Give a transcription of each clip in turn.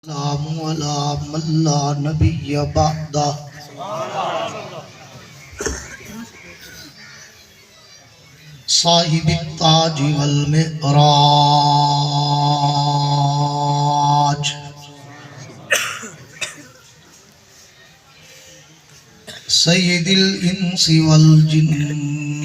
سلام علی من لا نبی بعدہ صاحب التاج والمعراج سید الانس والجنات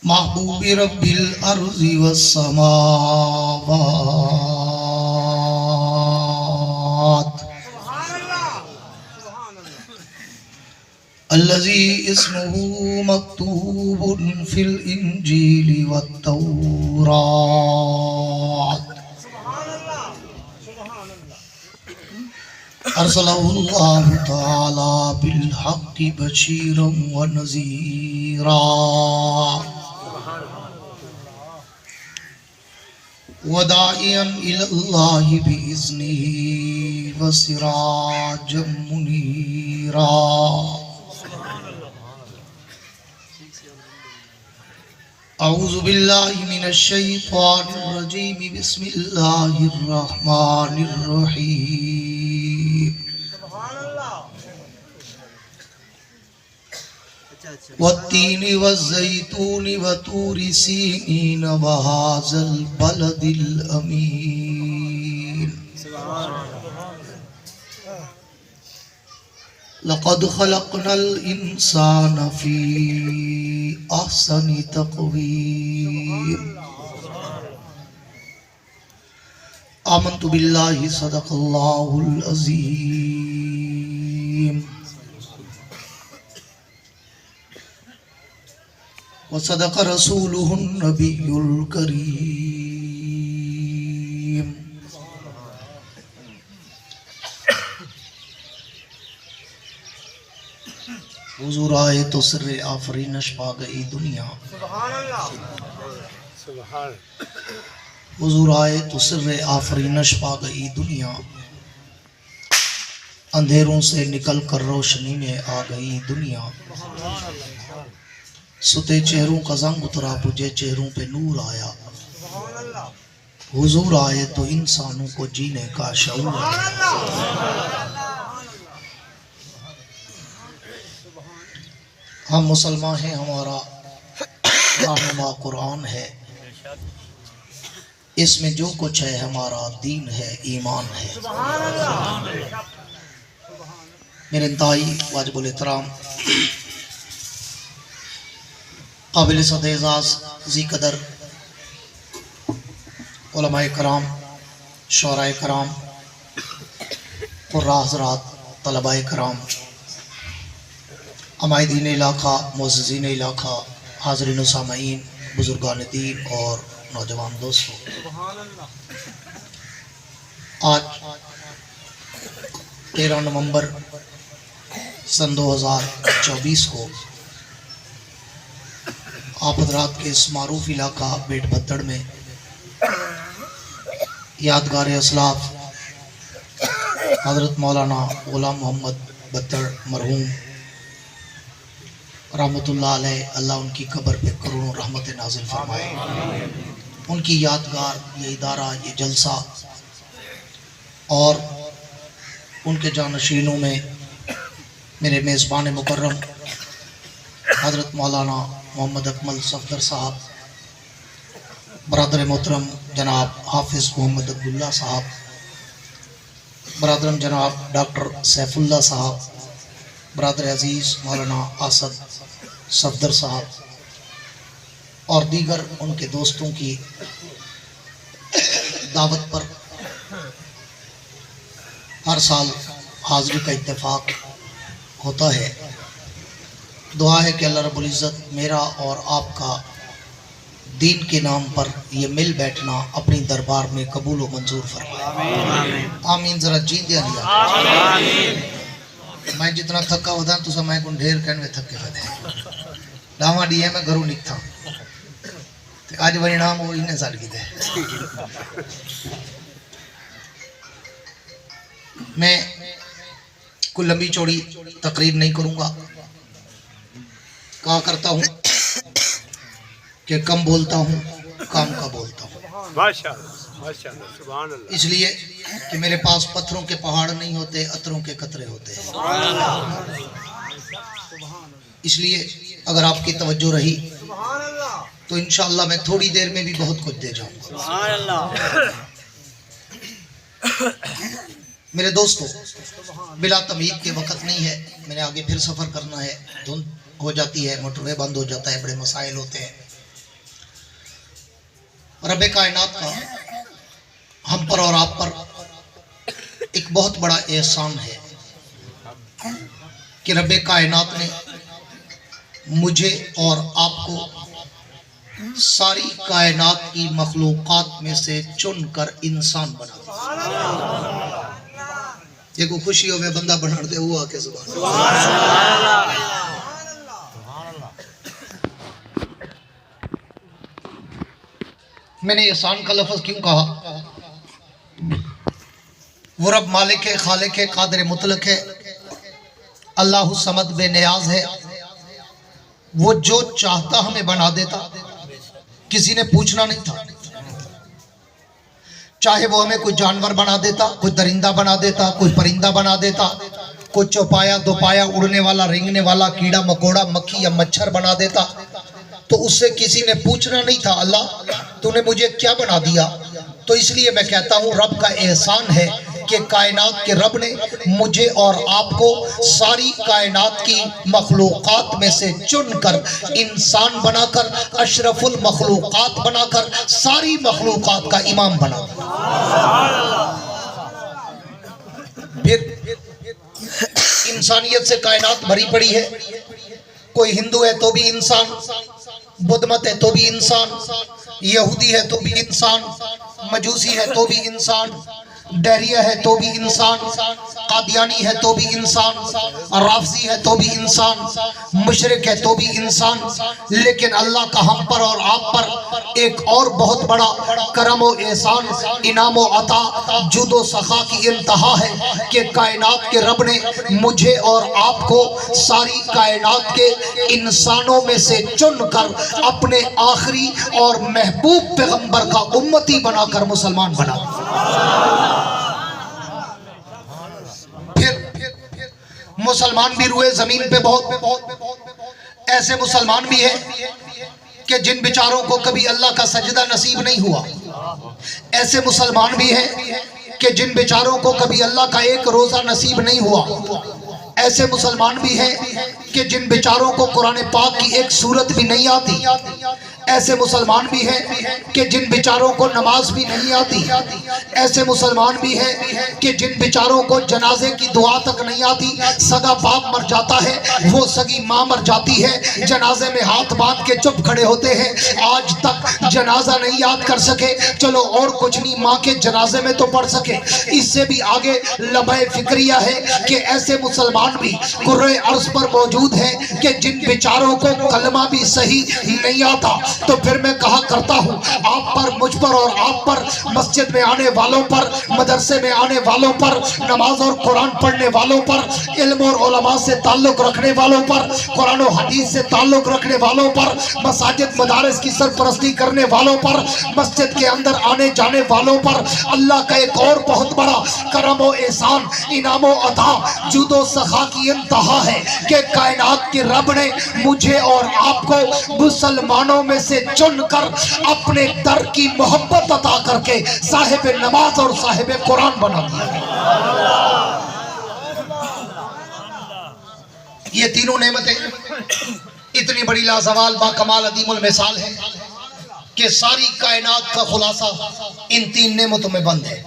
محبوب رب الارض والسماوات الذي اسمه مكتوب في الانجيل والتوراة ارسله الله تعالى بالحق بشيرا ونذيرا وداعيا إلى الله بإذنه وسراجا منيرا أعوذ بالله من الشيطان الرجيم بسم الله الرحمن الرحيم والتين والزيتون وطور سينين وهذا البلد الأمين لقد خلقنا الإنسان في أحسن تقويم آمنت بالله صدق الله العظيم وصدق رسوله النبي الكريم حضور آئے تو سر آفرینش پا گئی دنیا حضور آئے تو سر آفرینش پا گئی دنیا اندھیروں سے نکل کر روشنی میں آ گئی دنیا ستے چہروں کا زنگ اترا بجھے چہروں پہ نور آیا حضور آئے تو انسانوں کو جینے کا شعور آیا ہم مسلمان ہیں ہمارا رہنما قرآن ہے اس میں جو کچھ ہے ہمارا دین ہے ایمان ہے میرے انتہائی واجب الاحترام قابل صد اعزاز ذی قدر علماء کرام شعراء کرام قراء حضرات طلباء کرام عمائدین علاقہ معززین علاقہ حاضرین و سامعین بزرگان دین اور نوجوان دوستوں آج 13 نومبر سن 2024 کو آپ حضرات کے اس معروف علاقہ بیٹ بھتڑ میں یادگار اسلاف حضرت مولانا غلام محمد بھتڑ مرحوم رحمت اللہ علیہ اللہ ان کی قبر پہ کروڑوں رحمت نازل فرمائے ان کی یادگار یہ ادارہ یہ جلسہ اور ان کے جانشینوں میں میرے میزبان مکرم حضرت مولانا محمد اکمل صفدر صاحب برادر محترم جناب حافظ محمد عبداللہ صاحب برادرم جناب ڈاکٹر سیف اللہ صاحب برادر عزیز مولانا اسد صفدر صاحب اور دیگر ان کے دوستوں کی دعوت پر ہر سال حاضری کا اتفاق ہوتا ہے دعا ہے کہ اللہ رب العزت میرا اور آپ کا دین کے نام پر یہ مل بیٹھنا اپنی دربار میں قبول و منظور فرمائے آمین ذرا جین دیا لیا میں جتنا تھکا ہوتا تو سب میں کن ڈھیر کہنے تھکے ہوتے ہیں ڈاما ڈی ہے میں گھروں نکتا آج بڑی نام وہ انہیں سال کی تھے میں کوئی لمبی چوڑی تقریر نہیں کروں گا کہا کرتا ہوں کہ کم بولتا ہوں، کام کا بولتا ہوں، ماشاءاللہ سبحان اللہ. اس لیے کہ میرے پاس پتھروں کے پہاڑ نہیں ہوتے، عطروں کے قطرے ہوتے ہیں. اس لیے اگر آپ کی توجہ رہی تو انشاءاللہ میں تھوڑی دیر میں بھی بہت کچھ دے جاؤں گا. میرے دوستو، بلا تمہید کے وقت نہیں ہے، میں نے آگے پھر سفر کرنا ہے، دھند ہو جاتی ہے، موٹر وے بند ہو جاتا ہے، بڑے مسائل ہوتے ہیں. رب کائنات کا ہم پر اور آپ پر ایک بہت بڑا احسان ہے کہ رب کائنات نے مجھے اور آپ کو ساری کائنات کی مخلوقات میں سے چن کر انسان بنا دیا. یہ کوئی خوشی ہو میں بندہ بنا دے ہوا کہ سبحان اللہ. میں نے احسان کا لفظ کیوں کہا؟ وہ رب مالک ہے، خالق ہے، قادر مطلق ہے، اللہ الصمد بے نیاز ہے. وہ جو چاہتا ہمیں بنا دیتا، کسی نے پوچھنا نہیں تھا. چاہے وہ ہمیں کوئی جانور بنا دیتا، کوئی درندہ بنا دیتا، کوئی پرندہ بنا دیتا، کوئی چوپایا دوپایا اڑنے والا رینگنے والا کیڑا مکوڑا مکھی یا مچھر بنا دیتا، تو اس سے کسی نے پوچھنا نہیں تھا اللہ تو نے مجھے کیا بنا دیا. تو اس لیے میں کہتا ہوں رب کا احسان ہے کہ کائنات کے رب نے مجھے اور آپ کو ساری کائنات کی مخلوقات میں سے چن کر انسان بنا کر اشرف المخلوقات بنا کر ساری مخلوقات کا امام بنا دیا. پھر انسانیت سے کائنات بھری پڑی ہے. کوئی ہندو ہے تو بھی انسان، بدھ مت ہے تو بھی انسان، یہودی ہے تو بھی انسان، مجوسی ہے تو بھی انسان، ڈہریہ ہے تو بھی انسان، قادیانی ہے تو بھی انسان، رافضی ہے تو بھی انسان، مشرک ہے تو بھی انسان. لیکن اللہ کا ہم پر اور آپ پر ایک اور بہت بڑا کرم و احسان، انعام و عطا، جود و سخا کی انتہا ہے کہ کائنات کے رب نے مجھے اور آپ کو ساری کائنات کے انسانوں میں سے چن کر اپنے آخری اور محبوب پیغمبر کا امتی بنا کر مسلمان بنا. پھر مسلمان بھی روئے زمین پہ بہت ایسے مسلمان بھی ہیں کہ جن بیچاروں کو کبھی اللہ کا سجدہ نصیب نہیں ہوا. ایسے مسلمان بھی ہیں کہ جن بیچاروں کو کبھی اللہ کا ایک روزہ نصیب نہیں ہوا. ایسے مسلمان بھی ہیں کہ جن بیچاروں کو قرآن پاک کی ایک سورت بھی نہیں آتی. ایسے مسلمان بھی ہیں کہ جن بیچاروں کو نماز بھی نہیں آتی. ایسے مسلمان بھی ہیں کہ جن بیچاروں کو جنازے کی دعا تک نہیں آتی. سگا باپ مر جاتا ہے، وہ سگی ماں مر جاتی ہے، جنازے میں ہاتھ باندھ کے چپ کھڑے ہوتے ہیں، آج تک جنازہ نہیں یاد کر سکے. چلو اور کچھ نہیں، ماں کے جنازے میں تو پڑھ سکے. اس سے بھی آگے لبۂ فکریہ ہے کہ ایسے مسلمان بھی قرۂ عرض پر موجود ہیں کہ جن بیچاروں کو کلمہ بھی صحیح نہیں آتا. تو پھر میں کہا کرتا ہوں آپ پر، مجھ پر اور آپ پر، مسجد میں آنے والوں پر، مدرسے میں آنے والوں پر، نماز اور قرآن پڑھنے والوں پر، علم اور علماء سے تعلق رکھنے والوں پر، قرآن و حدیث سے تعلق رکھنے والوں پر، مساجد مدارس کی سرپرستی کرنے والوں پر، مسجد کے اندر آنے جانے والوں پر اللہ کا ایک اور بہت بڑا کرم و احسان، انعام و عطا، جود و سخا کی انتہا ہے کہ کائنات کے رب نے مجھے اور آپ کو مسلمانوں میں سے چن کر اپنے در کی محبت عطا کر کے صاحب نماز اور صاحب قرآن بنا دیا. یہ تینوں نعمتیں اتنی بڑی لازوال باکمال عظیم المثال ہیں کہ ساری کائنات کا خلاصہ ان تین نعمتوں میں بند ہے.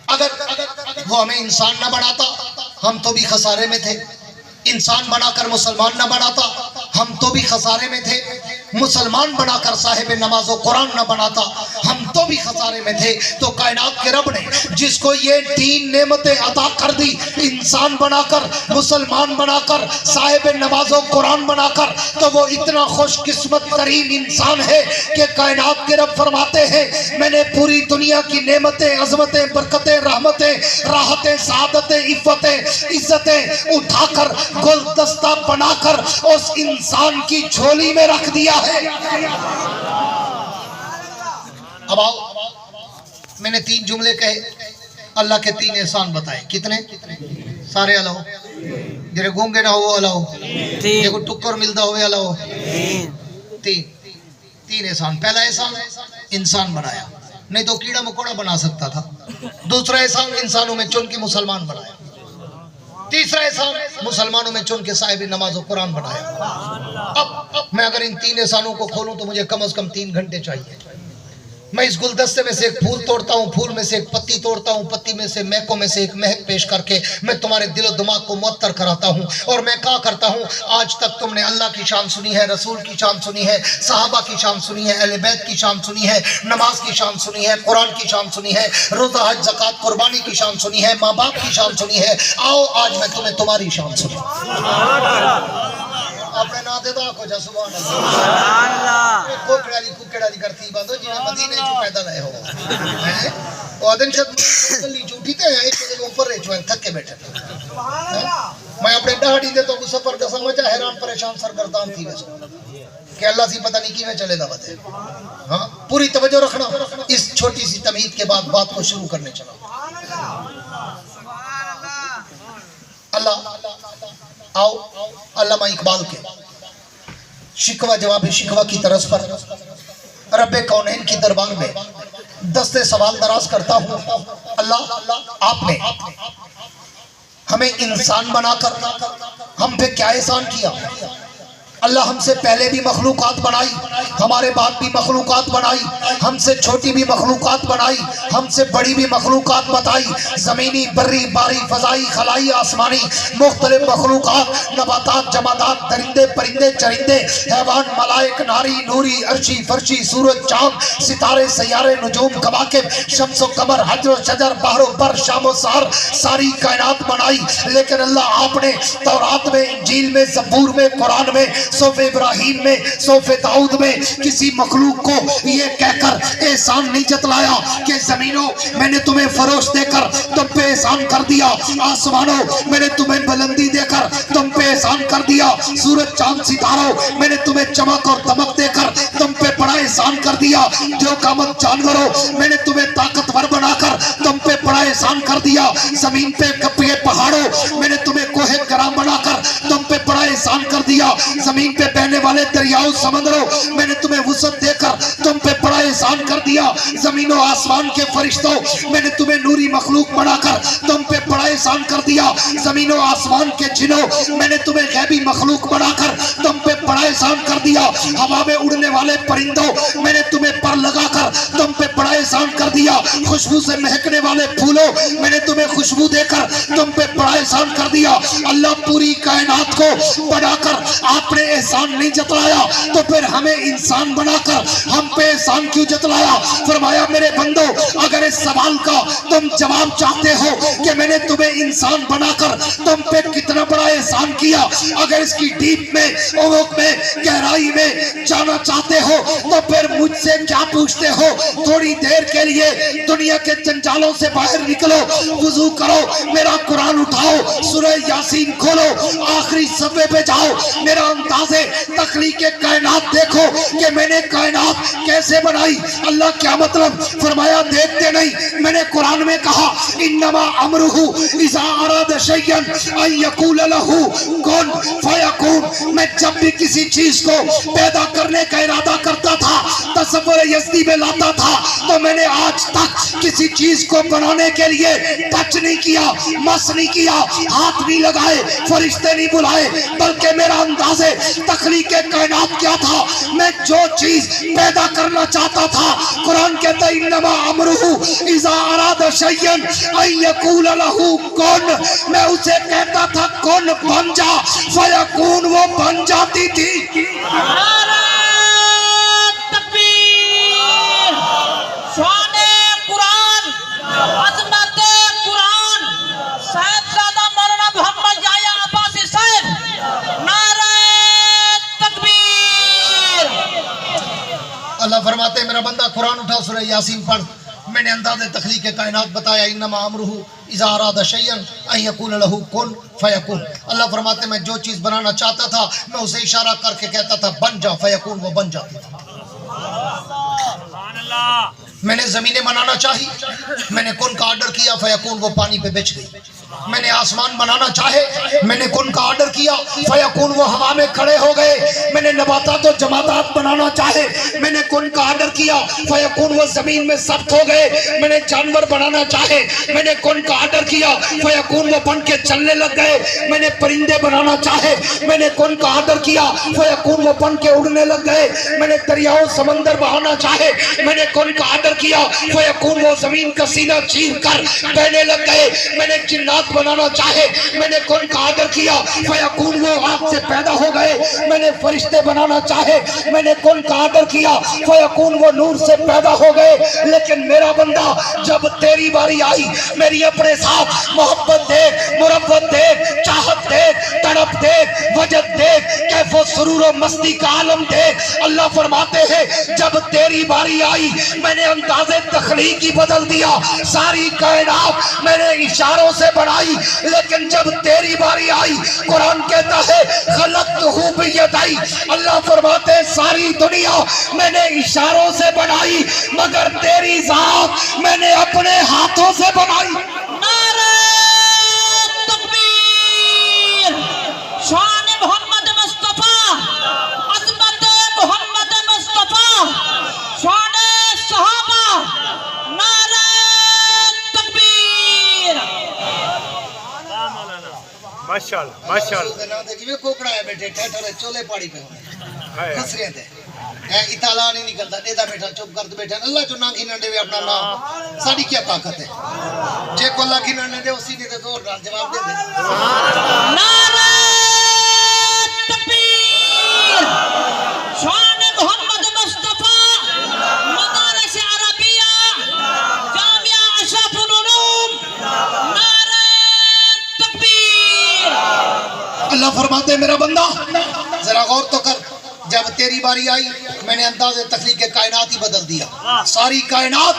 اگر وہ ہمیں انسان نہ بناتا ہم تو بھی خسارے میں تھے. انسان بنا کر مسلمان نہ بناتا ہم تو بھی خسارے میں تھے. مسلمان بنا کر صاحب نماز و قرآن نہ بناتا ہم تو بھی خسارے میں تھے، تو کائنات کے رب نے جس کو یہ 3 نعمتیں عطا کر دی، انسان بنا کر، مسلمان بنا کر، صاحب نماز و قرآن بنا کر، تو وہ اتنا خوش قسمت ترین انسان ہے کہ کائنات کے رب فرماتے ہیں میں نے پوری دنیا کی نعمتیں، عظمتیں، برکتیں، رحمتیں، راحتیں، سعادتیں، عفتیں، عزتیں اٹھا کر گلدستہ بنا کر اس انسان کی جھولی میں رکھ دیا ہے۔ اب آؤ، میں نے 3 جملے کہے، اللہ کے 3 احسان بتائے، کتنے؟ سارے اللہ جرے گونگے نہ ہو اللہ، جے کو ٹکر ملتا ہوئے اللہ، 3 احسان۔ پہلا احسان انسان بنایا، نہیں تو کیڑا مکوڑا بنا سکتا تھا۔ دوسرا احسان انسانوں میں چن کے مسلمان بنایا۔ تیسرا احسان مسلمانوں میں چن کے صاحب نماز و قرآن بنایا۔ اب میں اگر ان 3 احسانوں کو کھولوں تو مجھے کم از کم 3 گھنٹے چاہیے۔ میں اس گلدستے میں سے ایک پھول توڑتا ہوں، پھول میں سے ایک پتی توڑتا ہوں، پتی میں سے مہکوں میں سے ایک مہک پیش کر کے میں تمہارے دل و دماغ کو معطر کراتا ہوں، اور میں کہا کرتا ہوں آج تک تم نے اللہ کی شان سنی ہے، رسول کی شان سنی ہے، صحابہ کی شان سنی ہے، اہل بیت کی شان سنی ہے، نماز کی شان سنی ہے، قرآن کی شان سنی ہے، روزہ حج زکوٰۃ قربانی کی شان سنی ہے، ماں باپ کی شان سنی ہے، آؤ آج میں تمہیں تمہاری شان سنوں۔ اپنے نا دے دا کو جا سبحان اللہ، کوکڑا دی کرتی باندھو جنہیں مدینے جو پیدا لائے ہو، آدن شد لی جھوٹی تے ہیں، ایک دے اوپر رہ چوئیں تھک کے بیٹھے۔ میں اپنے ڈاڑی دے تو کو سفر کا سمجھا حیران پریشان سرگردان تھی ویسے کہ اللہ سی پتہ نہیں کی میں چلے گا بتے۔ ہاں پوری توجہ رکھنا، اس چھوٹی سی تمہید کے بعد بات کو شروع کرنے چلا۔ اللہ آؤ علامہ اقبال کے شکوہ جواب شکوہ کی طرز پر رب کونین کی دربار میں دستے سوال دراز کرتا ہوں۔ اللہ آپ نے ہمیں انسان بنا کر ہم پہ کیا احسان کیا؟ اللہ ہم سے پہلے بھی مخلوقات بنائی، ہمارے بعد بھی مخلوقات بنائی، ہم سے چھوٹی بھی مخلوقات بنائی، ہم سے بڑی بھی مخلوقات بتائی، زمینی، بری، باری، فضائی، خلائی، آسمانی، مختلف مخلوقات، نباتات، جمادات، درندے، پرندے، چرندے، حیوان، ملائک، ناری، نوری، عرشی، فرشی، سورج، چاند، ستارے، سیارے، نجوم، کواکب، شمس و قمر، حجر و شجر، بحر و بر، شام و سحر، ساری کائنات بنائی۔ لیکن اللہ آپ نے تورات میں، انجیل میں، زبور میں، قرآن میں، صحف ابراہیم میں، صحف داؤد میں کسی مخلوق کو یہ کہہ کر احسان نہیں جتلایا کہ زمینوں میں نے تمہیں فروش دے کر تم پہ احسان کر دیا، آسمانوں میں نے تمہیں بلندی دے کر تم پہ احسان کر دیا، سورج چاند ستاروں میں نے تمہیں چمک اور دمک دے کر تم پہ بڑا احسان کر دیا، جو قامت جانوروں میں نے تمہیں طاقتور بنا کر تم پہ بڑا احسان کر دیا، زمین پہ کپے پہاڑوں میں نے تمہیں کوہ کرام بنا کر تم پہ بڑا احسان کر دیا، زمین پہ بہنے والے دریاؤں سمندروں میں نے تمہیں وسعت دے کر تم پہ بڑا احسان کر دیا، زمین و آسمان کے فرشتوں میں نے تمہیں نوری مخلوق بنا کر تم پہ بڑا احسان کر دیا، زمین و آسمان کے جنوں میں نے تمہیں غیبی مخلوق بنا کر تم پہ بڑا احسان کر دیا، ہوا میں اڑنے والے پرندوں میں نے تمہیں پر لگا کر تم پہ بڑا احسان کر دیا، خوشبو سے مہکنے والے پھولوں میں نے تمہیں خوشبو دے کر تم پہ بڑا احسان کر دیا۔ اللہ پوری کائنات کو بنا کر آپ نے احسان نہیں جتلایا تو پھر ہمیں انسان بنا کر ہم پہ احسان کیوں جتلایا؟ فرمایا میرے بندو اگر اس سوال کا تم جواب چاہتے ہو کہ میں نے تمہیں انسان بنا کر تم پہ کتنا بڑا احسان کیا، اگر اس کی ڈیپ میں، عمق میں، گہرائی میں جانا چاہتے ہو تو پھر مجھ سے کیا پوچھتے ہو؟ تھوڑی دیر کے لیے دنیا کے جنجالوں سے باہر نکلو، وضو کرو، میرا قرآن اٹھاؤ، سورہ یاسین کھولو، آخری صفحے پہ جاؤ، میرا انداز تخلیق کائنات دیکھو کہ میں نے کائنات کیسے بنائی۔ اللہ کیا مطلب؟ فرمایا دیکھتے نہیں، میں نے قرآن میں کہا انما امرہ اذا اراد شیئا ان یقول لہ کن فیکون، میں جب بھی کسی چیز کو پیدا کرنے کا ارادہ کرتا تھا، تصور یزدی میں لاتا تھا، تو میں نے آج تک کسی چیز کو بنانے کے لیے ٹچ نہیں کیا، مس نہیں کیا، ہاتھ نہیں لگائے، فرشتے نہیں بلائے، بلکہ میرا انداز تخلیق کائنات کیا تھا؟ میں جو چیز پیدا کرنا چاہتا تھا، قرآن کہتا ہے انما امرہ اذا اراد شیئا ان یقول لہ کن، میں اسے کہتا تھا کن بن جا، فیکون وہ بن جاتی تھی۔ نعرہ تکبیر، اللہ فرماتے ہیں میرا بندہ قرآن اٹھا سورہ یاسین پڑھ. میں نے انداز تخلیق کائنات بتایا. انما امرہ اذا اراد شیئا ان یقول له کن فیکون. اللہ فرماتے ہیں میں جو چیز بنانا چاہتا تھا میں اسے اشارہ کر کے کہتا تھا بن جا فیکون، وہ بن جاتی تھی. میں نے زمینیں بنانا چاہی، میں نے کن کا آرڈر کیا فیکون، وہ پانی پہ بچھ گئی. میں نے آسمان بنانا چاہے، میں نے کن کا آرڈر کیا فیکون، وہ ہوا میں کھڑے ہو گئے. میں نے نباتات و جمادات بنانا چاہے، میں نے کن کا آرڈر کیا فیکون، وہ زمین میں ثبت ہو گئے. میں نے جانور بنانا چاہے، میں نے کن کا آرڈر کیا فیکون، وہ بن کے چلنے لگ گئے. میں نے پرندے بنانا چاہے، میں نے کن کا آرڈر کیا فیکون، وہ بن کے اڑنے لگ گئے. میں نے دریاؤں سمندر بہانا چاہے، میں نے کن کا آرڈر کیا فیکون، وہ زمین کا سینہ چیر کر بہنے لگ گئے. میں نے جنات بنانا چاہے، میں نے کن کا آرڈر کیا فیکون، وہ آگ سے پیدا ہو گئے. میں نے فرشتے بنانا چاہے، میں نے کن کا آرڈر کیا فیکون، وہ نور سے پیدا ہو گئے. لیکن میرا بندہ جب تیری باری آئی، میری اپنے ساتھ محبت دیکھ، مربت دیکھ، چاہت دیکھ، تڑپ دیکھ، وجد دیکھ، کیف و سرور و مستی کا عالم دیکھ. اللہ فرماتے ہیں جب تیری باری آئی میں نے انداز تخلیقی بدل دیا. ساری کائنات میں نے اشاروں سے بنائی، لیکن جب تیری باری آئی قرآن کہتا ہے خلقتہ بیدی. اللہ فرماتے ہیں ساری دنیا میں نے اشاروں سے بنائی، مگر تیری ذات میں نے اپنے ہاتھوں سے بنائی. نعرہ تکبیر، شان محمد مصطفیٰ، عظمت محمد مصطفیٰ، شان صحابہ. نعرہ تکبیر. ماشاءاللہ ماشاءاللہ. جی کوکڑا ہے بیٹھے ٹھٹھڑے چولے پاڑی پہ خسرے تھے اطلاع نہیں نکلتا دیدا بیٹھا چپ کر بیٹھا. اللہ جو نہ گھنن دے اپنا نام، ساڑی کیا طاقت ہے جے کو اللہ گھنن دے اسی نے زور نال جواب دے دے. نعرہ تکبیر، شان محمد مصطفیٰ، مدارس عربیہ، جامعہ اشرف العلوم. نعرہ تکبیر. اللہ فرماتے ہیں میرا بندہ ذرا غور تو کر. جب تیری باری آئی میں نے انداز تخلیق کائنات ہی بدل دیا. ساری کائنات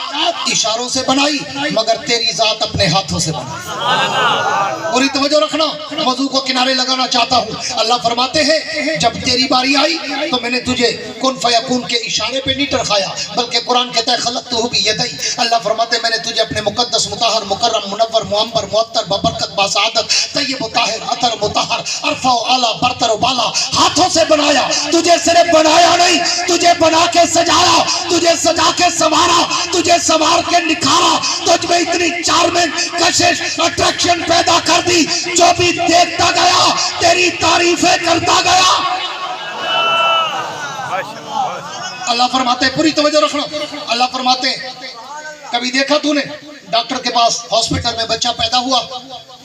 اشاروں سے بنائی، مگر تیری ذات اپنے ہاتھوں سے بنائی. پوری توجہ رکھنا، موضوع کو کنارے لگانا چاہتا ہوں. اللہ فرماتے ہیں جب تیری باری آئی تو میں نے تجھے کن فیکون کے اشارے پہ نہیں ٹرکایا، بلکہ قرآن کہتا ہے خلقتہ بیدی. اللہ فرماتے ہیں میں نے تجھے اپنے مقدس، مطہر، مکرم، منور، معمر، معطر، ببرکت، باسعادت، طیب و طاہر، عطر، مطہر، عرفہ و اعلیٰ، برتر و بالا ہاتھوں سے بنایا. تجھے صرف بنایا نہیں، تجھے بنا کے سجایا، تجھے سجا کے سنوارا، تجھے سنوار کے نکھارا. تجھ میں اتنی چارمنگ، کشش، اٹریکشن پیدا کر دی، جو بھی دیکھتا گیا تیری تعریفیں کرتا گیا. اللہ فرماتے ہیں پوری توجہ رکھنا. اللہ فرماتے ہیں کبھی دیکھا تو نے ڈاکٹر کے پاس ہاسپٹل میں بچہ پیدا ہوا،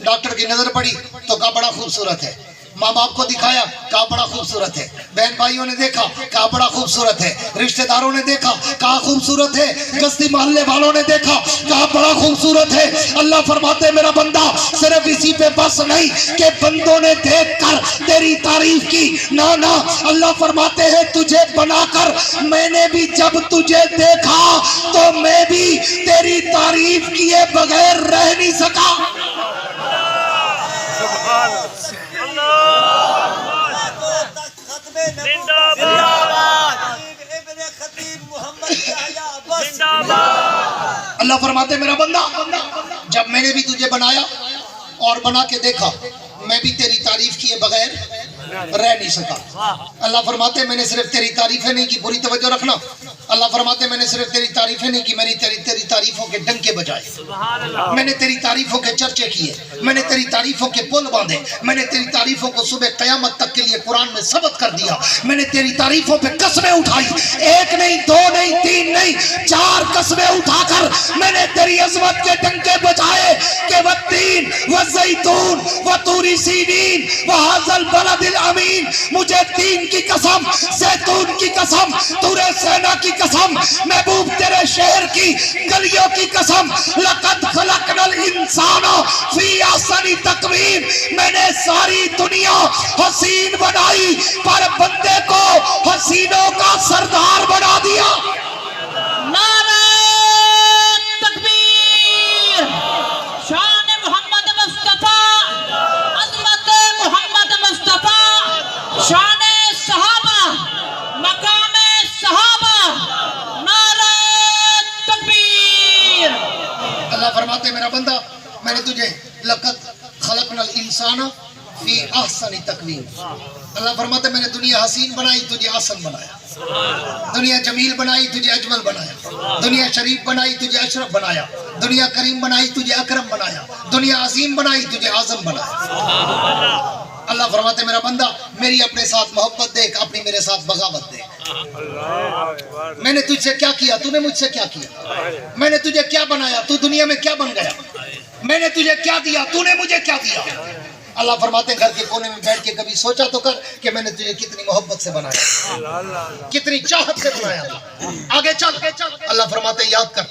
ڈاکٹر کی نظر پڑی تو کہا بڑا خوبصورت ہے. ماں باپ کو دکھایا، کہا بڑا خوبصورت ہے. بہن بھائیوں نے دیکھا، کہا بڑا خوبصورت ہے. رشتہ داروں نے دیکھا، کہا خوبصورت ہے. گستی محلے والوں نے دیکھا، کہا بڑا خوبصورت ہے. اللہ فرماتے ہیں میرا بندہ صرف اسی پہ بس نہیں کہ بندوں نے دیکھ کر تیری تعریف کی، نہ اللہ فرماتے ہیں تجھے بنا کر میں نے بھی جب تجھے دیکھا تو میں بھی تیری تعریف کیے بغیر رہ نہیں سکا. اللہ فرماتے میرا بندہ جب میں نے بھی تجھے بنایا اور بنا کے دیکھا میں بھی تیری تعریف کیے بغیر رہ نہیں سکا. اللہ فرماتے میں نے صرف تیری تعریفیں نہیں کی، پوری توجہ رکھنا. اللہ فرماتے میں نے صرف تیری تعریفیں نہیں کی، میں نے تیری تعریفوں کے ڈنکے بجائے، میں نے تیری تعریفوں کے چرچے کیے، میں نے تیری تعریفوں کے پل باندھے، میں نے تیری تعریفوں کو صبح قیامت تک کے لیے قرآن میں ثبت کر دیا. میں نے تیری تعریفوں پہ قسمیں اٹھائی، ایک نہیں، دو نہیں، تین نہیں، 4 قسمیں اٹھا کر میں نے تیری عظمت کے ڈنکے بجائے کہ والتین والزیتون وطور سینین وہذا البلد الامین. مجھے تین کی قسم، زیتون کی قسم، طور سینا کی قسم، محبوب تیرے شہر کی گلیوں کی قسم، لقد خلقنا الانسان فی احسن تقویم. میں نے ساری دنیا حسین بنائی پر بندے کو حسینوں کا سردار بنا دیا. فرماتے میرا بندہ میں نے تجھے لقد خلقنا الانسان فی احسن تقویم. اللہ فرماتے میں نے دنیا حسین بنائی تجھے حسن بنایا, دنیا جمیل بنائی تجھے اجمل بنایا, دنیا شریف بنائی تجھے اشرف بنایا, دنیا کریم بنائی تجھے اکرم بنایا, دنیا عظیم بنائی تجھے اعظم بنایا. اللہ فرماتے میرا بندہ میری اپنے ساتھ محبت دیکھ, اپنی میرے ساتھ بغاوت دیکھ. میں نے تجھ سے کیا کیا, تو نے مجھ سے کیا کیا, میں نے تجھے کیا بنایا, تو دنیا میں کیا بن گیا, میں نے تجھے کیا دیا, تو نے مجھے کیا دیا. اللہ فرماتے ہیں گھر کے کونے میں بیٹھ کے کبھی سوچا تو کر کہ میں نے تجھے کتنی محبت سے بنایا, کتنی چاہت سے بنایا. آگے چل. اللہ فرماتے ہیں یاد کر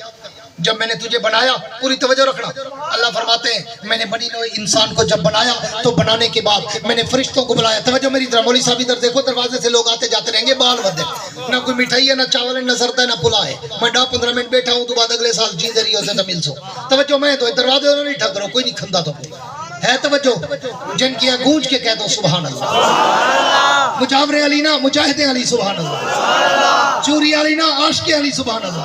جب میں نے تجھے بنایا, پوری توجہ رکھنا. اللہ فرماتے ہیں میں نے بنی نوع انسان کو جب بنایا تو بنانے کے بعد میں نے فرشتوں کو بلایا. توجہ میری طرح, مولوی صاحب ادھر دیکھو, دروازے سے لوگ آتے جاتے رہیں گے, بال ود ہے, نہ کوئی مٹھائی ہے, نہ چاول ہے, نہ سرتا ہے, نہ پلا ہے. میں 10-15 منٹ بیٹھا ہوں تو بعد اگلے سال جی دریوں سے تمل سو. توجہ میں تو دروازے نہیں ٹھک رہا ہوں, کوئی نہیں کھندا تو ہے. توجہ جن کی گونج کے کہہ دو سبحان اللہ. مجاور علی نا مجاہد علی سبحان اللہ, چوری علی نا عاشق علی سبحان اللہ.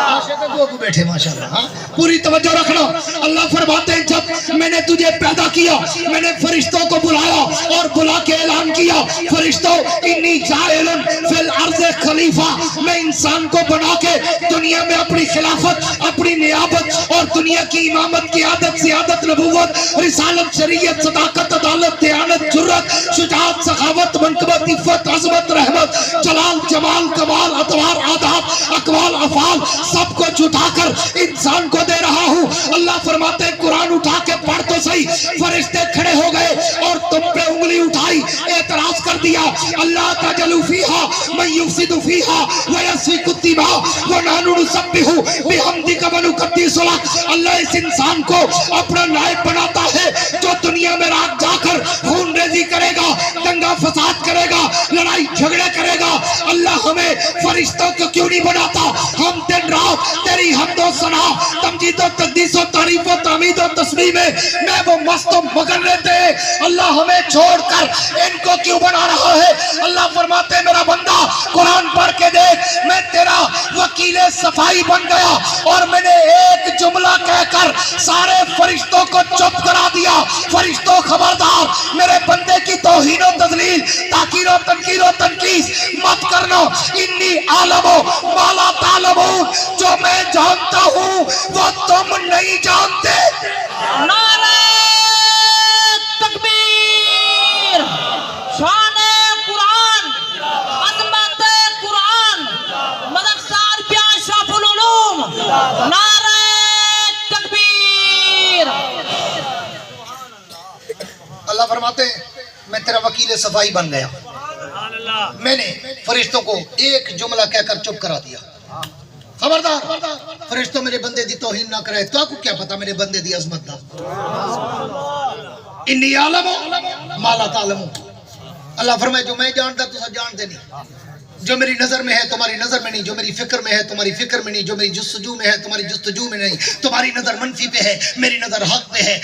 عاشق کو بیٹھے ماشاءاللہ. پوری توجہ رکھنا. اللہ فرماتے ہیں جب میں نے تجھے پیدا کیا میں نے فرشتوں کو بلایا اور بلا کے اعلان کیا, فرشتوں انی جاعل فی الارض خلیفہ, میں انسان کو بنا کے دنیا میں اپنی خلافت, اپنی نیابت اور دنیا کی امامت, قیادت, سیادت, نبوت, رسالت, شریعت, صداقت, عدالت, دیانت, جرات, شجاعت, سخاوت, منقبت, عفت, عظمت, رحمت, جلال, جمال, کمال, اطوار, آداب, اقوال, افعال سب کو جھٹا کر انسان کو دے رہا ہوں. اللہ فرماتے ہیں قرآن اٹھا کے پڑھ تو صحیح. فرشتے کھڑے ہو گئے اور تم پہ انگلی اٹھائی, اعتراض کر دیا. اللہ تجلوا فیہا من یفسد فیہا ویسفک الدماء ونحن نسبح بحمدک ونقدس لک. اللہ اس انسان کو اپنا نائب بناتا ہے جو دنیا میں رات جا کر خون ریزی کرے گا, دنگا فساد کرے گا, لڑائی جھگڑے کرے گا. اللہ ہمیں فرشتوں کو کیوں نہیں بناتا؟ ہم دن رات تیری حمد و ثنا, تمجید و تقدیس و تعریف و تحمید و تسبیح میں وہ مست و مگن رہتے ہیں. اللہ ہمیں چھوڑ کر ان کو کیوں بنا رہا ہے؟ اللہ فرماتے ہیں میرا بندہ قرآن پڑھ کے دیکھ, میں تیرا وکیل صفائی بن گیا اور میں نے ایک جملہ کہہ کر سارے فرشتوں کو چپ کرا دیا. فرشتوں خبردار, میرے بندے کی توہین و تذلیل, تاکیر و تنکیر و تنقیص مت کرنا. انی عالم ما لا تعلمون, جو میں جانتا ہوں وہ تم نہیں جانتے. نعرہ تکبیر, شان قرآن, عظمت قرآن, مدرسہ عربیہ اشرف العلوم. نعرہ تکبیر. اللہ فرماتے ہیں میں تیرا وکیل صفائی بن گیا. میں نے فرشتوں کو ایک جملہ کہہ کر چپ کرا دیا. خبردار فرشتوں میرے بندے دی توہین نہ کرے. تو آپ کو کیا پتا میرے بندے دی عظمت دا. انی عالم ما لا تعلمون. اللہ فرمائے جو میں جانتا تو سب جانتے نہیں, جو میری نظر میں ہے تمہاری نظر میں نہیں, جو میری فکر میں ہے تمہاری فکر میں نہیں, جو میری جستجو میں ہے تمہاری جستجو میں نہیں. تمہاری نظر منفی پہ ہے, میری نظر حق پہ ہے.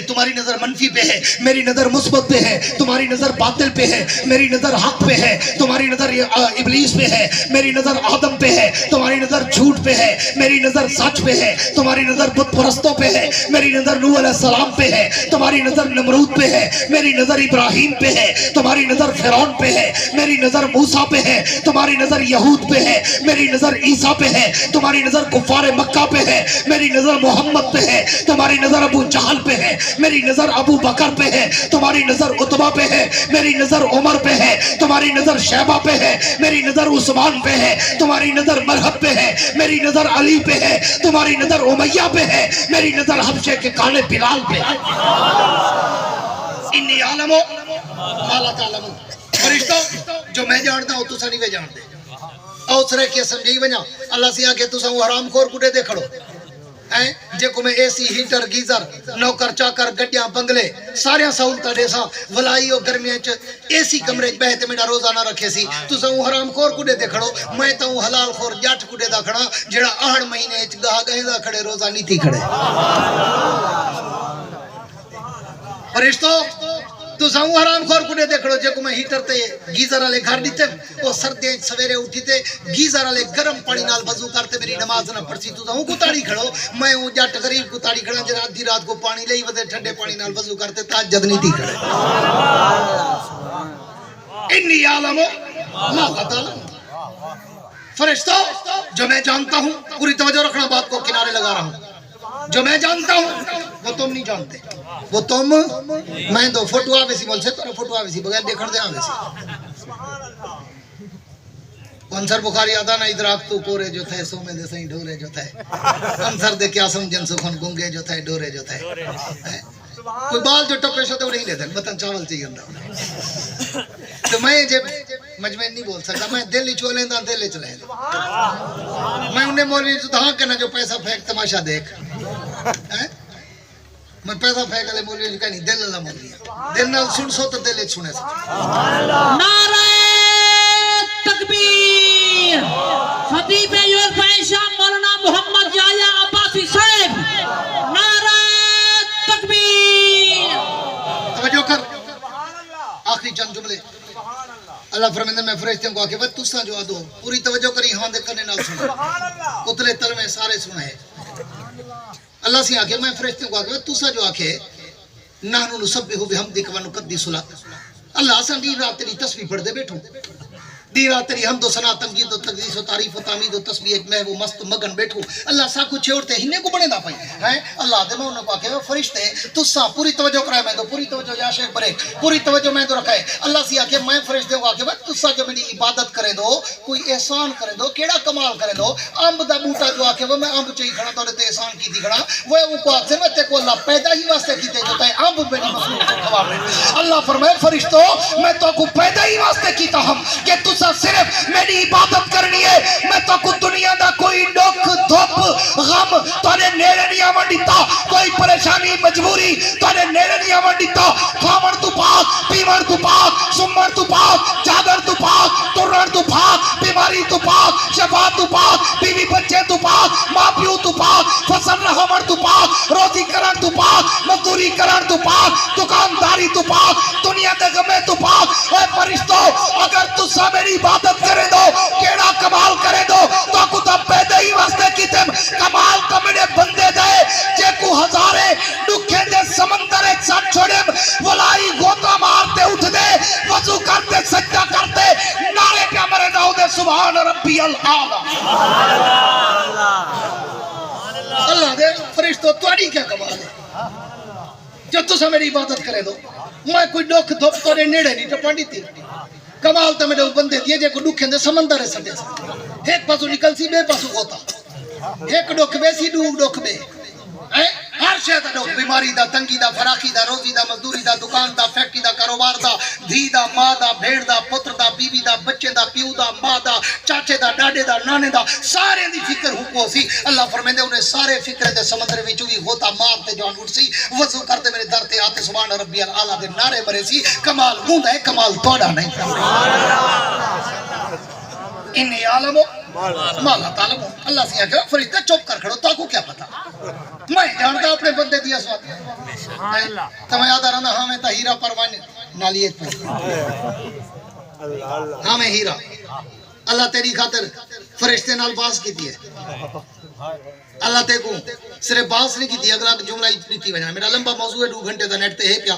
تمہاری نظر منفی پہ ہے, میری نظر مثبت پہ ہے. تمہاری نظر باطل پہ ہے, میری نظر حق پہ ہے. تمہاری نظر ابلیس پہ ہے, میری نظر آدم پہ ہے. تمہاری نظر جھوٹ پہ ہے, میری نظر سچ پہ ہے. تمہاری نظر بت پرستوں پہ ہے, میری نظر نوح علیہ السلام پہ ہے. تمہاری نظر نمرود پہ ہے, میری نظر ابراہیم پہ ہے. تمہاری نظر فرعون پہ ہے, میری نظر موسیٰ پہ ہے. تمہاری نظر یہود پہ ہے, میری نظر عیسیٰ پہ ہے. تمہاری نظر کفار مکہ پہ ہے, میری نظر محمد پہ ہے. تمہاری نظر ابو جہل پہ ہے, میری نظر ابو بکر پہ ہے. تمہاری نظر عتبہ پہ ہے, میری نظر عمر پہ ہے. تمہاری نظر شیبہ پہ ہے, میری نظر عثمان پہ ہے. تمہاری نظر مرحب پہ ہے, میری نظر علی پہ ہے. تمہاری نظر امیہ پہ ہے, میری نظر حبشے کے کانے بلال پہ ہے. انی عالم ما لا تعلمون. فرشتوں جو میں جانتا ہوں تو سنی وے جانتے. اوسرے کے سمجھی وجہ اللہ سے آکے تو سن حرام خور کڈے دے کھڑو جے کو میں اے سی ہیٹر گیزر نوکر چاکر گڈیاں بنگلے سارے سہولتاں دے سا ولائی او گرمیاں چ اے سی کمرے چ بہتے میرا روزانہ رکھے سی. تو سن حرام خور کڈے دے کھڑو, میں تا حلال خور جٹ کڈے دا کھڑا جڑا آہڑ مہینے چ گاہ گئے دا کھڑے روزہ نہیں تھی کھڑے. فرشتوں تو ساؤں حرام خور کنے دیکھڑو جے کو میں ہیٹر تے گیزر والے گھر دیتے وہ سردیاں سویرے اٹھی تے گیزر والے گرم پانی نال وضو کرتے میری نماز نہ پڑسی تو ساؤں کتاڑی کھڑو میں ہوں جٹ غریب کتاڑی کھڑا جے رات دی رات کو پانی لئی ودے ٹھنڈے پانی نال وضو کرتے تہجد نہیں تھی کھڑے انی عالم ما لا تعلم فرشتوں جو میں جانتا ہوں پوری توجہ رکھنا بات کو کنارے لگا رہا ہوں جو میں جانتا ہوں وہ تم نہیں جانتے وہ تم میں دو فوٹو آوے سی بول سے تو فوٹو آوے سی بغیر دیکھن دے آوے سی انصر بخاری آدھا نا ادراک تو پورے جو تھے سو میں دے سہیں ڈورے جو تھے انصر دے کیا سمجھن سکھن گنگے جو تھے ڈورے جو تھے کوئی بال جو ٹپے شو تے اڑے ہی لیتے بطن چاول چاہیے اندہ تو میں جب مجمع نہیں بول سکتا میں دل ہی چولیں دا دل ہی چلیں میں انہیں مولوی تو دھاں کہنا جو پیسہ پھینک تماشا دیکھ میں پیسہ پھینک لے مولوی جو کہنی دل اللہ مولوی دل نال سن سو تو دل ہی سنے سو نعرہ تکبیر خطیب یوسف شاہ مولانا محمد یحییٰ عباسی صاحب نعرہ تکبیر توجہ کر آخری چند جملے اللہ فرمیندہ میں فرشتوں کو آکے وقت تسا جو آدھو پوری توجہ کری ہاں دے کرنے نال سنے اتلے تلوے سارے سنے اللہ سے آکے میں فرشتوں کو آکے وقت تسا جو آکے نحنو نسبحو بحمدک و نقدس لک اللہ آسان دی رات تیری تسبیح پڑھ دے بیٹھو دی رات تیری حمد و ثنا تمجید و تقدیس و تعریف و تعمید و تسبیح میں وہ مست مگن بیٹھو اللہ سا کو چھوڑتے ہنے کو بنے دا پائی ہیں اللہ دے میں انہوں کو آکے فرشتے تسا پوری توجہ کرائے میں دو پوری توجہ یا شیخ برے پوری توجہ میں دو رکھائے اللہ سے آکے میں فرشتے کو آکے تسا جو میری عبادت کرے دو کوئی احسان کرے دو کیڑا کمال کرے دو امب دا بوٹا جو آکے وہ میں امب چاہی کھڑا تو تے احسان کی دی کھڑا وہ ان کو آکے میں تے کو اللہ پیدا ہی واسطے کی تے جو تے امب میری مخلوق سے کھوا رہے اللہ فرمائے فرشتو میں تو کو پیدا ہی واسطے کیتا ہم کہ تسا صرف میری عبادت کرنی ہے میں تو کو دنیا دا کوئی دکھ دھوپ غم تانے نیرے نہیں آوان دیتا کوئی پریشانی مجبوری تانے نیرے نہیں آوان دیتا کھاون تو پاک پیون تو پاک سمر تو پاک چادر تو پاک ترن تو پاک بیماری تو پاک شفا تو پاک بیوی بچے تو پاک ماں پیو تو پاک فصل رہور تو پاک روزی کرن تو پاک مزدوری کرن تو پاک دکانداری تو پاک دنیا دے غمے تو پاک اے فرشتو اگر تسا میری عبادت کرے دو کیڑا کمال کرے دو تو کو تا پیدا ہی واسطے کیتے کمال کمڑے بندے دے جے کو ہزارے دکھے دے سمندر ایک ساتھ چھوڑے ولائی گوتا مارتے اٹھ دے وضو کرتے سجدہ کرتے نعرے پہ مرے ناؤ دے سبحان ربی العالی اللہ دے فرشتو توڑی کیا کمال ہے جو تسا میری عبادت کرے دو میں کوئی دکھ دھوپ توڑے نیڑے نہیں تو پڑی تھی کمال تو میرے بندے دیئے جے کو دکھیں دے سمندر ہے سٹے سے ایک پاسو نکل سی بے پاسو ہوتا ایک دکھ بے سی دکھ بے ہر شے دا دکھ بیماری دا تنگی دا فراخی دا روزی دا مزدوری دا دکان دا فیکٹری دا کاروبار دا دھی دا ماں دا بھیڑ دا پتر دا بیوی دا بچے دا پیو دا ماں دا چاچے دا ڈاڈے دا نانے دا سارے دی فکر حکو سی اللہ فرمیندے انہیں سارے فکر دے سمندر میں چوی ہوتا مارتے جان اٹھ سی وضو کرتے میرے در تے آتے سبحان ربی العالی دے نعرے مرے سی کمال ہوندا ہے کمال توڑا نہیں انی عالم مالا تعلم اللہ سے کہا فرشتہ چپ کر کھڑو تو کو کیا پتا میں جانتا اپنے بندے دیا سوات تو میں یاد رہنا ہمیں تا ہیرا پروانی نالیت پر ہمیں ہیرا اللہ تیری خاطر فرشتے نال باز کی دی ہے اللہ تے کو صرف باز نہیں کی دی اگلا جملہ دیتی وجہ میرا لمبا موضوع ہے 2 گھنٹے دا نیٹ تے ہے پیا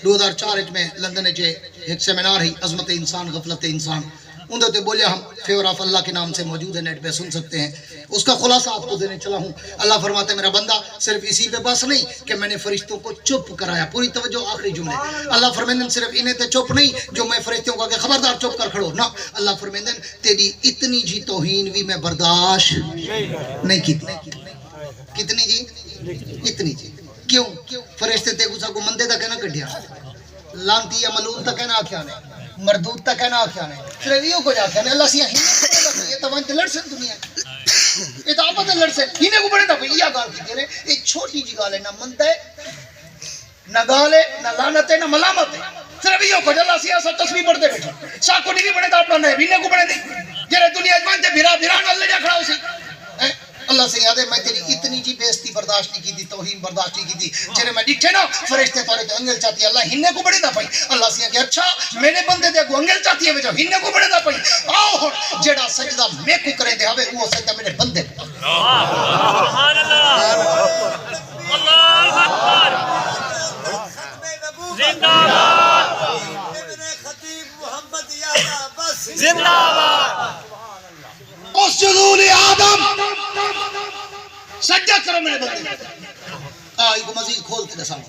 2004 میں لندن چے ایک سیمینار ہے عظمت انسان غفلت انسان اندھے تے بولیا ہم فیور آف اللہ کے نام سے موجود ہے نیٹ پہ سن سکتے ہیں اس کا خلاصہ آپ کو دینے چلا ہوں اللہ فرماتے میرا بندہ صرف اسی پہ بس نہیں کہ میں نے فرشتوں کو چپ کرایا پوری توجہ آخری جملے اللہ فرمیندن صرف انہیں تے چپ نہیں جو میں فرشتوں کو کہ خبردار چپ کر کھڑو نا اللہ فرمیندن تیری اتنی جی توہین بھی میں برداشت نہیں کی کتنی جی اتنی جی کیوں فرشتے تے گسا کو مندے دا کہنا کٹھیا لانتی یا ملون تا کہنا آکھیا نے مردود تا کہنا آکھیا نے تریویوں کو جا کہنے اللہ سیاں یہ توانت لڑسن دنیا یہ تو آپا تے لڑسن ہینے کو بڑے دا پہ یہ گال کی تیرے ایک چھوٹی جی گال ہے نہ منتا ہے نہ گال ہے نہ لانت ہے نہ ملامت ہے تریویوں کو جا اللہ سیاں سا تسبیح پڑھتے بیٹھا ساکو نہیں بھی بڑے دا اپنا نہیں ہینے کو بڑے دی جرے دنیا جوانتے بھیرا بھیرا نہ لے جا کھڑا ہو سی اللہ سے یاد ہے میں تیری اتنی چی بےزتی برداشت نہیں کی تھی توہین برداشت نہیں کی تھی جنہیں میں ڈٹھے نا فرشتے تھوڑے تو انگل چاہتی ہے اللہ ہننے کو بڑے نہ پائی اللہ سیاں کہ اچھا میرے بندے دے کو انگل چاہتی ہے جو ہننے کو بڑے نہ پائی آؤ جڑا سجدہ میں کو کریں دے ہوئے وہ سجدہ میرے بندے کو سبحان اللہ اللہ اکبر زندہ باد زندہ باد اسجدوا لآدم سجدہ کرو میرے بندے آئی کو مزید کھول کے دساؤں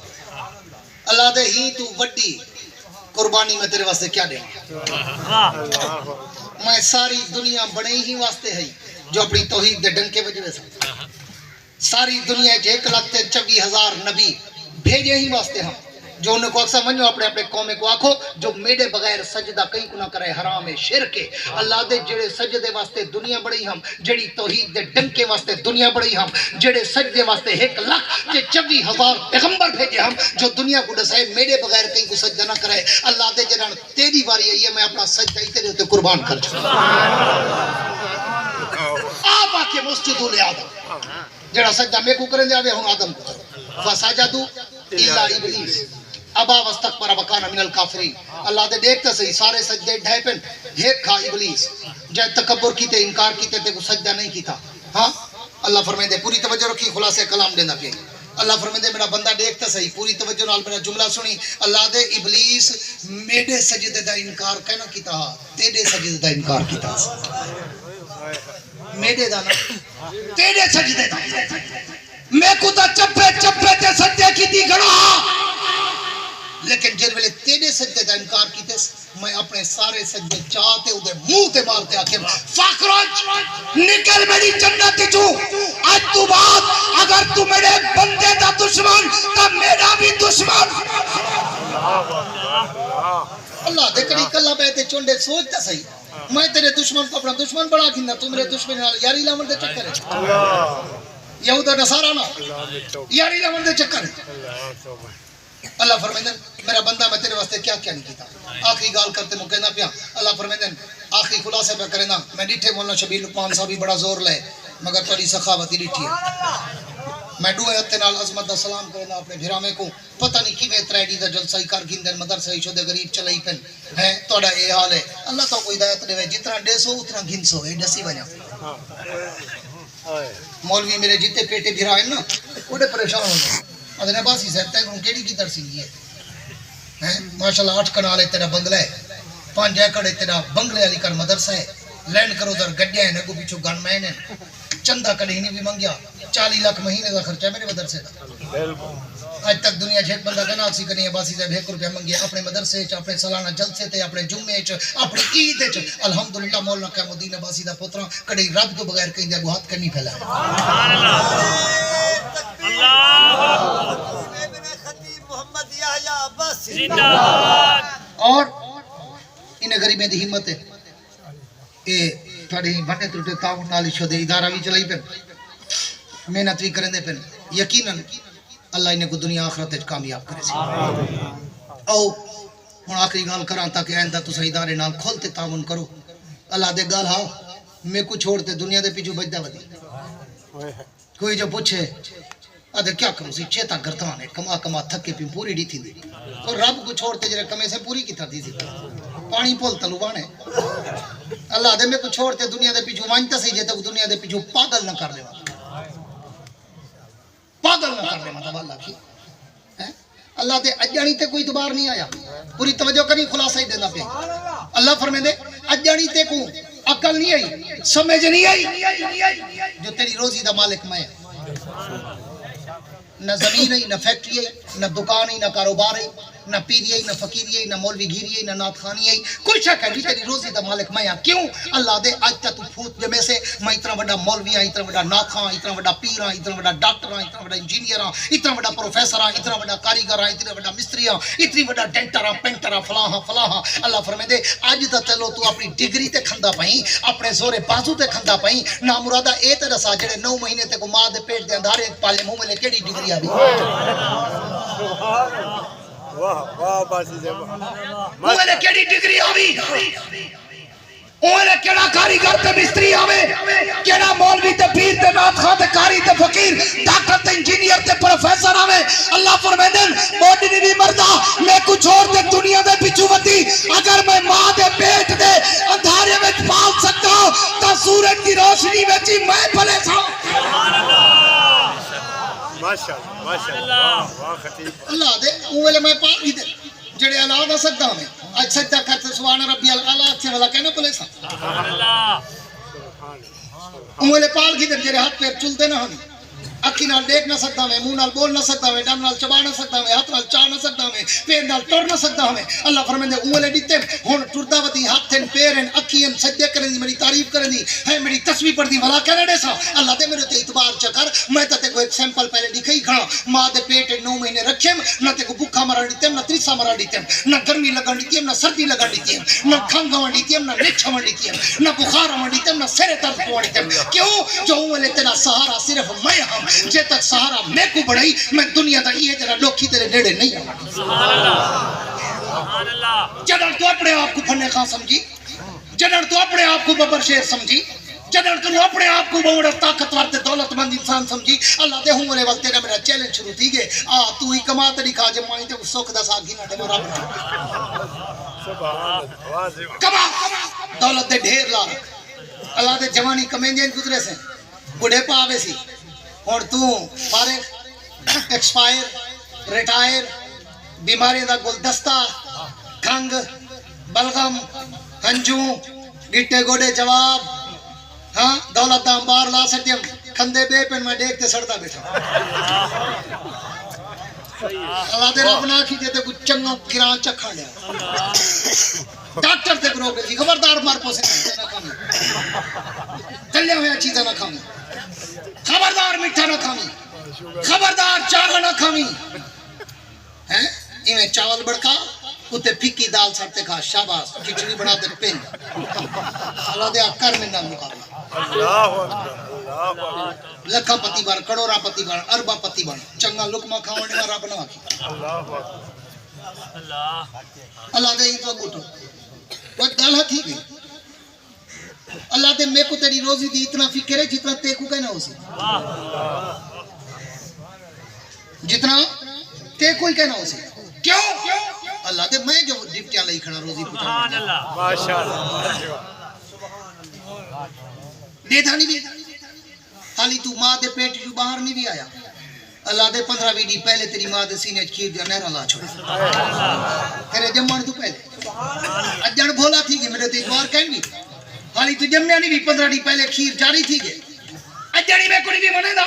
اللہ دے ہی تو وڈی قربانی میں تیرے واسطے کیا دے میں ساری دنیا بڑے ہی واسطے ہے جو اپنی توحید دے ڈنکے وجہ سے ساری دنیا 1,24,000 نبی بھیجے ہی واسطے ہم جو انہیں کو اکثر منجو اپنے اپنے قومے کو آکھو جو میرے بغیر سجدہ کئی کو نہ کرے حرام ہے شرک ہے اللہ دے جڑے سجدے واسطے دنیا بڑی ہم جڑی توحید دے ڈنکے واسطے دنیا بڑی ہم جڑے سجدے واسطے 1,24,000 پیغمبر بھیجے ہم جو دنیا کو دسائے میرے بغیر کئی کو سجدہ نہ کرے اللہ دے جڑا تیری باری ہے یہ میں اپنا سجدہ ہی تیرے ہوتے قربان کر چکا آپ آکے مسجدوا لآدم جڑا سجدہ میں کو کریں دے آوے ہوں آدم کو فسجدوا الا ابلیس ابا واستکبر وکان من الکافرین اللہ دے دیکھتا صحیح سارے سجدے ڈھائی پن ایک کھا ابلیس جائے تکبر کیتے انکار کیتے تے کو سجدہ نہیں کیتا ہاں اللہ فرمائے دے پوری توجہ رکھی خلاصے کلام دینا پہ اللہ فرمائے دے میرا بندہ دیکھتا صحیح پوری توجہ نال میرا جملہ سنی اللہ دے ابلیس میرے سجدے دا انکار کہنا کیتا تیرے سجدے دا انکار کیتا میرے دا نا تیرے سجدے دا میں کو تا چپے چپے تے سجدے کی دی گھڑا لیکن جن ویلے تیرے سجدے دا انکار کیتے میں اپنے سارے سجدے چاہتے ادھے منہ تے مارتے آکے فاکرج نکل میری جنت جو آج تو بعد اگر تو میرے بندے دا دشمن تا میرا بھی دشمن اللہ دے کڑی کلا بیتے چونڈے سوچتا صحیح میں تیرے دشمن کو اپنا دشمن بڑا کھننا تو میرے دشمن یاری لامن دے چکر ہے یہودہ نصارہ نا یاری لامن دے چکر ہے اللہ فرمائے میرا بندہ میں تیرے واسطے کیا کیا نہیں کیتا آخری گال کرتے مو کہنا پیا اللہ فرمائے آخری خلاصے پہ کرنا میں ڈیٹھے مولانا شبیر لقمان صاحب بھی بڑا زور لے مگر تھوڑی سخاوتی ڈیٹھی ہے میں ڈوئے ہتھے نال عظمت دا سلام کرنا اپنے بھرامے کو پتہ نہیں کی میں تریڈی دا جلسہ ہی کر گندن مدرسہ ہی شدے غریب چلائی پن ہے توڑا اے حال ہے اللہ تو کوئی ہدایت دے جتنا ڈیسو اتنا گھنسو اے ڈسی بنیا مولوی میرے جتے پیٹے بھرائے نا اوڑے پریشان ہو گئے ادھر باسی صاحب تے کون کیڑی کی ترسی ہے ماشاءاللہ 8 کنالے تیرا بنگلہ ہے 5 ایکڑ تیرا بنگلے والی کر مدرسہ ہے لینڈ کرو ادھر گڈیاں ہیں نگو پیچھو گن مین ہیں چندہ کڑی نہیں بھی منگیا 40 لاکھ مہینے کا خرچہ ہے میرے مدرسے کا آج تک دنیا جھیک بندہ کنا سی کنی ہے باسی صاحب 1 روپیہ منگیا اپنے مدرسے چ اپنے سالانہ جلسے تے اپنے جمعے چ اپنی عید چ الحمدللہ مولانا قیام الدین عباسی دا پوترا کڑی رب تو بغیر کہیں دے ہاتھ کرنی پھیلا سبحان اللہ زندہ باد اور انہیں غریبیں دی ہمت ہے اے تھوڑے ہی بھٹے ترٹے تعاون نال شدے ادارہ بھی چلائی پن محنت بھی کریں دے پن یقیناً اللہ انہیں کو دنیا آخرت کامیاب کرے سی او ہن آخری گال کراں تاکہ آئندہ تسا ادارے نال کھولتے تعاون کرو اللہ دے گال ہاؤ میں کو چھوڑتے دنیا دے پیچھو بجدا ودی کوئی جو پوچھے ادھر کیا کروں سی چیتا گردان ہے کما کما تھکے پی پوری ڈی تھی دی اور رب کو چھوڑتے جرے کمے سے پوری کی تھا دی پانی پول تلوان ہے اللہ دے میں کو چھوڑتے دنیا دے پیچھو وانتا سی جیتا دنیا دے پیچھو پاگل نہ کر لے پاگل نہ کر لے مطلب اللہ کی اللہ دے اجانی تے کوئی دوبار نہیں آیا پوری توجہ کرنی خلاصہ ہی دینا پہ اللہ فرمے دے اجانی تے کو عقل نہیں آئی سمجھ نہیں آئی جو تیری روزی دا مالک میں نہ زمین ہے نہ فیکٹری ہے نہ دکان ہے نہ کاروبار ہے نہ پیری ہے نہ فقیری ہے نہ مولوی گیری ہے نہ نات خانی ہے کوئی شک ہے تیری روزی دا مالک میں ہاں کیوں اللہ دے آج تک تو پھوت جمے سے میں اتنا بڑا مولوی ہاں اتنا بڑا نات خان اتنا بڑا پیر ہاں اتنا بڑا ڈاکٹر ہاں اتنا بڑا انجینئر ہاں اتنا بڑا پروفیسر ہاں اتنا بڑا کاریگر ہاں اتنا بڑا مستری ہاں اتنی بڑا ڈینٹر ہاں پینٹر ہاں فلاں ہاں اللہ فرمائے دے آج تک چلو تو اپنی ڈگری تے کھندا پئی اپنے زورے بازو تے کھندا پئی نہ مرادہ اے تے دسا جڑے 9 مہینے تے کو ماں دے پیٹ دے اندھارے پالے منہ میں کیڑی ڈگری آوی واہ واہ باسی صاحب اوے کیڑی ڈگری آوی اوے کیڑا کاریگر تے مستری آوے کیڑا مولوی مولوی تے پیر تے نات خواہ تے قاری تے فقیر ڈاکٹر تے انجینئر تے پروفیسر آوے اللہ فرمیندن موڈی نہیں مردا میں کچھ اور تے دنیا دے پچھو وتی اگر میں ماں دے پیٹ دے اندھارے وچ پال سکتا ہوں تا سورج کی روشنی وچ ہی میں پلے سا ماشاءاللہ ماشاءاللہ واہ خطیب اللہ دے اوے میں پال ہی دے جڑے اللہ دا سجدہ میں اج سجدہ کرتے سبحان ربی الاعلی سے والا کہنا پلے سا اوے پال کی دے جڑے ہاتھ پیر چلتے نہ ہن اکھی نال دیکھ نہ سکتا میں منہ نال بول نہ سکتا میں ڈم نال چبا نہ سکتا میں ہاتھ نال چا نہ سکتا میں پیر نال ٹر نہ سکتا میں اللہ فرماندے اونلے دتے ہن ٹردا وتی ہاتھن پیرن اکھیاں سجدے کرن دی میری تعریف کرن دی ہے میری تسبیح پڑھ دی بھلا کہنے دے سا اللہ دے میرے تے اعتبار چکر میں تے کو ایک سیمپل پہلے لکھئی کھڑا ماں دے پیٹ 9 مہینے رکھیم نہ تے کو بھوکا مرن دتے نہ تریسا مرن دتے نہ گرمی لگن دتی نہ سردی لگن دتی نہ کھنگ ہون دتی نہ نچ ہون دتی نہ بخار ہون دتی نہ سر درد ہون دتی کیوں جو اونلے تیرا سہارا صرف میں ہوں جے تک سہارا میں کو بڑھائی میں دنیا دا یہ جرا لوکی تیرے نیڑے نہیں آؤں سبحان اللہ جدر تو اپنے آپ کو پھنے خان سمجھی جدر تو اپنے آپ کو ببر شیر سمجھی جدر تو اپنے آپ کو بہت طاقتور تے دولت مند انسان سمجھی اللہ دے ہوں والے وقت تیرا میرا چیلنج شروع تھی گئے تو ہی کما تے دکھا جے مائیں تے سوکھ دا ساگی نہ دے رب سبحان اللہ کما دولت دے ڈھیر لا اللہ دے جوانی کمیندین گزرے سے بڑھے پاوے سی اور تو فارغ ایکسپائر ریٹائر بیماری دا گلدستہ کھنگ بلغم ہنجو گٹے گوڑے جواب ہاں دولت دا انبار لا سٹیم کھندے بے پن میں دیکھ تے سڑتا بیٹھا اللہ دے رب نہ کھیجے تے کچھ چنگا گران چکھا لیا ڈاکٹر تے گروہ گئی خبردار مار پوسے نہ کھامی تلے ہویا چیزیں نہ کھامی خبردار میٹھا نہ کھامی خبردار چاول نہ کھامی ہیں ایویں چاول بڑکا اتے پھکی دال سڑتے کھا شاباش کھچڑی بنا دے پین اللہ دے کر میں نہ مقابلہ اللہ اکبر اللہ لکھا پتی بار کروڑا پتی بار اربا پتی بار چنگا لقمہ کھاونے والا رب نہ آکھی اللہ دے ہی تو گٹو وہ گل تھی گئی اللہ دے میں کو تیری روزی دی اتنا فکر ہے جتنا تے کو کہنا ہو سی جتنا تے کوئی کہنا ہو سی کیوں اللہ دے میں جو ڈپٹیاں لئی کھڑا روزی پوچھا ماشاءاللہ دے دھانی بھی حالی تو ماں دے پیٹ جو باہر نہیں بھی آیا اللہ دے 15 دی پہلے تیری ماں دے سینے کھیر دیا نہرہ لا چھوڑا تیرے جمعن تو پہلے اجڑ بھولا تھی گی میرے تیز بار کہیں گی حالی تو جمعہ نہیں بھی 15 دی پہلے کھیر جاری تھی گے اجڑی میں کوئی بھی منے دا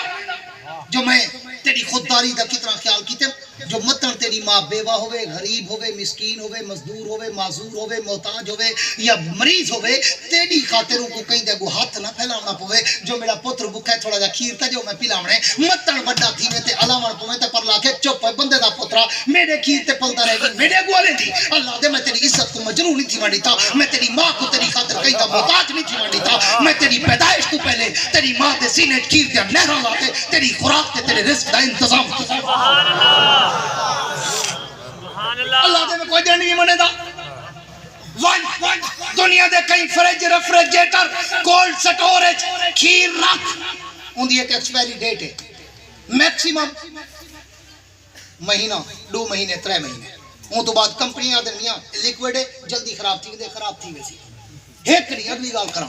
جو میں تیری خودداری دا کتنا خیال کیتے جو مطن تیری ماں بیوہ ہوئے غریب ہوئے مسکین ہوئے مزدور ہوئے معذور ہوئے محتاج ہوئے یا مریض ہوئے تیری خاطروں کو کہیں دے گو ہاتھ نہ پھیلاونا پوے جو میرا پتر بکھا ہے تھوڑا جا کھیر تا جو میں پلاونے مطن بڑا تھی میں تے علاوان پوے تے پر لاکھے چپ ہے بندے دا پترا میرے کھیر تے پلتا رہے گی میرے گوالے دی اللہ دے میں تیری عزت کو مجنون نہیں تھی مانڈی تھا میں تیری ماں کو تیری خاطر کہیں دا محتاج نہیں تھی مانڈی تھا میں تیری پیدائش تو پہلے تیری ماں دے سینے کھیر دیا نہرہ لاتے تیری خوراک تے تیرے رزق دا انتظام کی اللہ دے میں کوئی دن نہیں منے دا دنیا دے کئی فریج ریفریجریٹر کولڈ سٹوریج کھیر رکھ ان دی ایک ایکسپائری ڈیٹ ہے میکسیمم مہینہ 2 مہینے 3 مہینے ان تو بعد کمپنیاں دنیا لیکوڈ ہے جلدی خراب تھی دے خراب تھی ویسی ایک نہیں اگلی گال کرا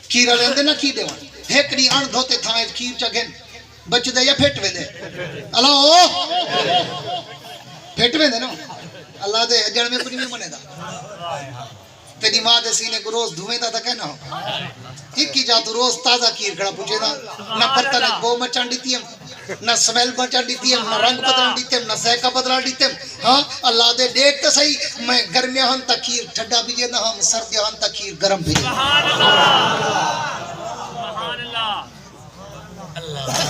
کھیرا لیندے نہ کھی دیوان ایک نہیں ان دھوتے تھائیں کھیر چگن بچ دے یا پھٹ وے دے اللہ پھٹ وے دے نا اللہ دے اجڑ میں کچھ نہیں منے دا تیری ماں دے سینے کو روز دھویں دا کہنا ہو ایک کی جا تو روز تازہ کھیر کھڑا پوچھے دا نہ پتہ نہ بو مچان دیتی ہم نہ سمیل مچان دیتی ہم نہ رنگ بدلان دیتی ہم نہ سیکا بدلان دیتی ہم ہاں اللہ دے دیکھتے صحیح میں گرمیاں ہن تا کھیر ٹھڈا بھی نہ ہم سردیاں ہن تا کھیر گرم بھی سبحان اللہ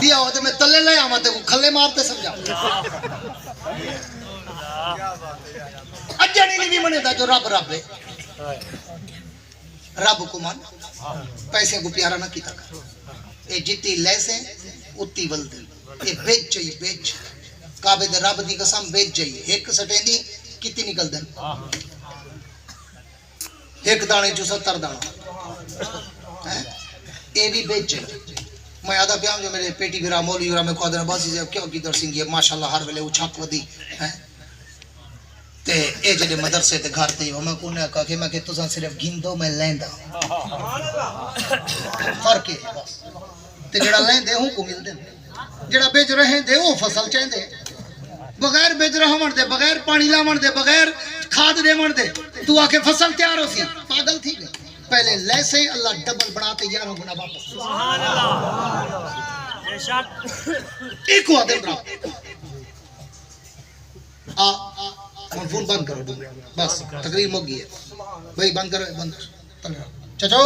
دیا ہوتے میں تلے لے آماتے وہ کھلے مارتے سمجھا اجانی نہیں بھی منے دا جو رب رب ہے رب کو مان پیسے کو پیارا نہ کیتا کر اے جتی لے سے اتی ولدی اے بیچ چاہیے بیچ کعبے دے رب دی قسم بیچ جائیے ایک سٹیں دی کتی نکل دن ایک دانے جو 70 دانا اے بھی بیچے میں آدھا پیام جو میرے پیٹی گرا مولی گرا میں قادر عباسی سے کیوں کی درسنگ یہ ماشاءاللہ ہر ویلے اچھاک ودی تے اے جڑے مدرسے تے گھر تے میں کونے کہا کہ میں کہ تساں صرف گھندو میں لیندا فرق ہے بس تے جڑا لیندے ہوں کو مل دے جڑا بیچ رہے دے وہ فصل چاہندے بغیر بیچ رہاون دے بغیر پانی لاون دے بغیر کھاد دیون دے تو آ کے فصل تیار ہو سی پاگل تھی گئے پہلے لیسے اللہ ڈبل بڑھاتے 11 گنا واپس سبحان اللہ بے شک ایک ہوا دن رہا فون بند کرو بس تقریر مک گئی ہے بھائی بند کرو بند چچو